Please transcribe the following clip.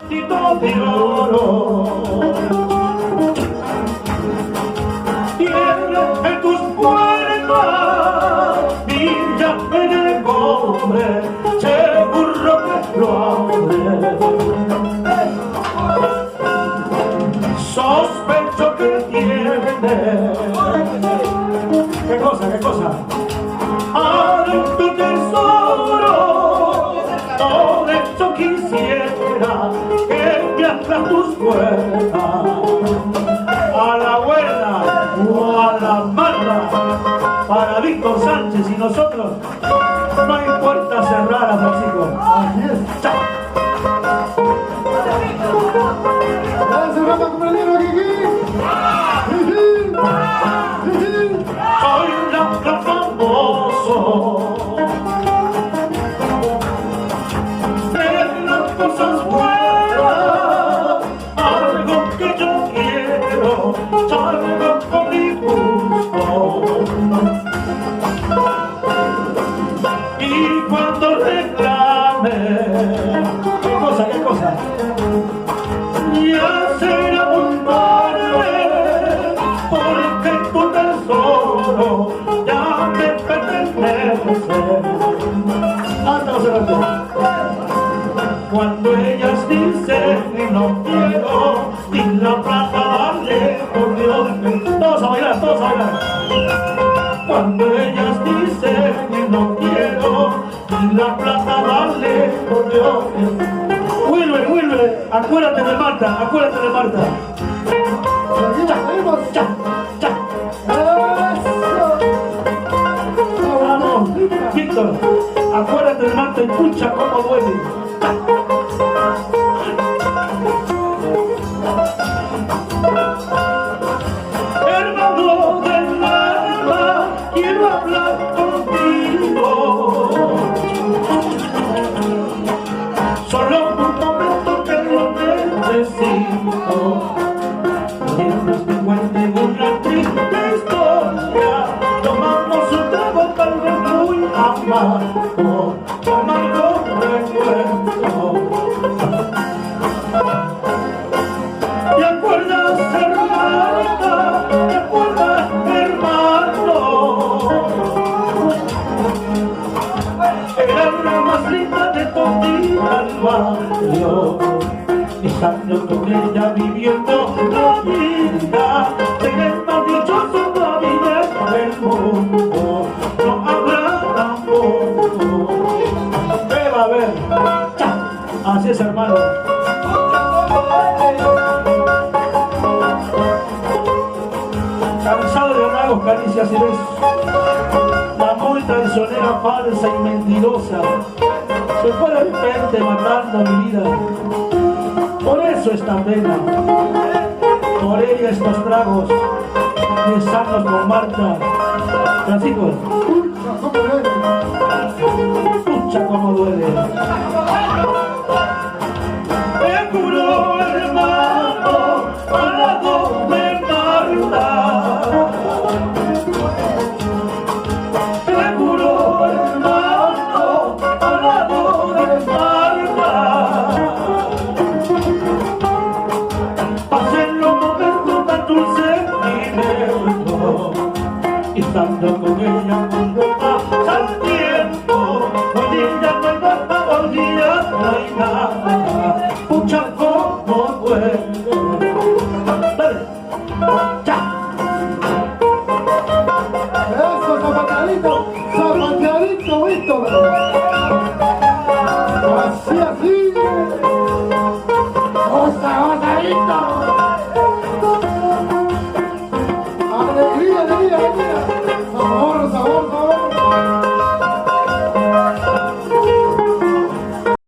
vestido de oro. Tierra en tus puertas, brilla en el cobre, seguro que lo abre. Sospecho que tiene. ¿Qué cosa? ¿Qué cosa? ¡Ay, tu tesoro! Por eso quisiera que me abras tus puertas. A la buena o a la mala, para Víctor Sánchez y nosotros no hay puertas cerradas, Francisco. Así es. ¡Chao! Soy la famoso de las cosas buenas, algo que yo quiero, salgo con mi gusto. Y cuando reclame, ¿qué cosa? ¿Qué cosa? Ya será muy tarde, porque tu tesoro ya me pertenece. Cuando ellas dicen no quiero, y la plata vale, por Dios. Todos a bailar, todos a bailar. Cuando ellas dicen no quiero, y la plata vale, por Dios. Wilber, acuérdate de Marta, acuérdate de Marta. Ya, ya, ya. Vamos, Víctor, acuérdate de Marta y escucha cómo duele. Hermano del alma, quiero hablar contigo. Solo un momento que lo necesito. Mientras te cuente una triste historia, tomamos un trago tal vez muy amargo, amargo recuerdo. ¿Te acuerdas, hermana? ¿Te acuerdas, hermano? Era la más linda de todita el barrio. Estando con ella viviendo la vida, en el más dichoso gabinete del mundo, no habrá tampoco. ¿Qué va a haber? Así es, hermano. Cansado de halagos, caricias y besos, la muy traicionera, falsa y mentirosa se fue de repente matando mi vida. Por eso esta pena, por ella estos tragos, besarnos con Marta. Francisco, escucha cómo duele. Me curó, hermano, al lado de Marta. Me curó, hermano, al lado de Marta. Pasen los momentos tan dulces y verlo, y estando con ella cuando pasa el tiempo, con ella no hay nada, hoy día no hay nada. Pucha, cómo duele. Dale.